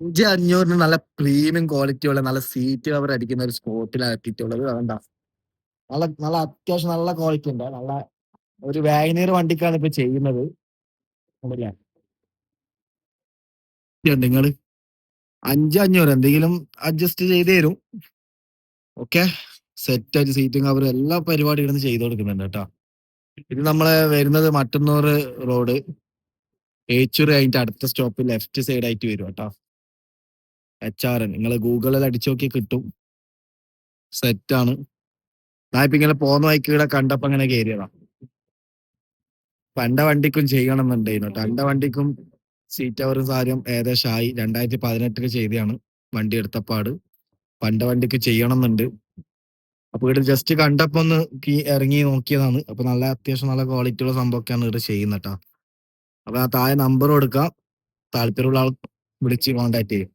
5,500 നല്ല premium quality ഉള്ള നല്ല സീറ്റ് കവർ അടിക്കുന്ന ഒരു സ്പോട്ടിലാണ് എത്തിയിട്ടുള്ളത്. അതുകൊണ്ടാ നല്ല നല്ല അത്യാവശ്യം നല്ല ക്വാളിറ്റി ഉണ്ട്. നല്ല ഒരു വാഗനർ വണ്ടിക്കാണ് ഇപ്പൊ ചെയ്യുന്നത്. കണ്ടില്ലേ? നിങ്ങള് 5,500 എന്തെങ്കിലും അഡ്ജസ്റ്റ് ചെയ്ത് തരും. ഓക്കെ, സെറ്റ് ആയിട്ട് സീറ്റും കവറും എല്ലാ പരിപാടികളും ചെയ്ത് കൊടുക്കുന്നുണ്ട് കേട്ടോ. ഇത് നമ്മളെ വരുന്നത് മട്ടന്നൂർ റോഡ് ഏച്ചൂർ കഴിഞ്ഞിട്ട് അടുത്ത സ്റ്റോപ്പ് ലെഫ്റ്റ് സൈഡ് ആയിട്ട് വരും കേട്ടോ. HR നിങ്ങൾ ഗൂഗിളിൽ അടിച്ചു നോക്കി കിട്ടും. സെറ്റ് ആണ്. ഞാൻ ഇപ്പൊ ഇങ്ങനെ പോന്ന വഴിക്ക് ഇവിടെ കണ്ടപ്പോ അങ്ങനെ കയറിയതാ. പണ്ട വണ്ടിക്കും ചെയ്യണമെന്നുണ്ടായിരുന്നു കേട്ടോ. എന്റെ വണ്ടിക്കും സീറ്റ് കവറും സാരും ഏകദേശം ആയി. 2018 ചെയ്തതാണ് വണ്ടി എടുത്തപ്പാട്. പണ്ട വണ്ടിക്ക് ചെയ്യണമെന്നുണ്ട്. അപ്പൊ ഇവിടെ ജസ്റ്റ് കണ്ടപ്പോ ഒന്ന് ഇറങ്ങി നോക്കിയതാണ്. അപ്പൊ നല്ല അത്യാവശ്യം നല്ല ക്വാളിറ്റി ഉള്ള സംഭവമൊക്കെയാണ് ഇവിടെ ചെയ്യുന്നത് കേട്ടോ. അപ്പൊ ആ താഴെ നമ്പർ കൊടുക്കാം. താല്പര്യമുള്ള ആൾ വിളിച്ച് കോൺടാക്ട് ചെയ്യും.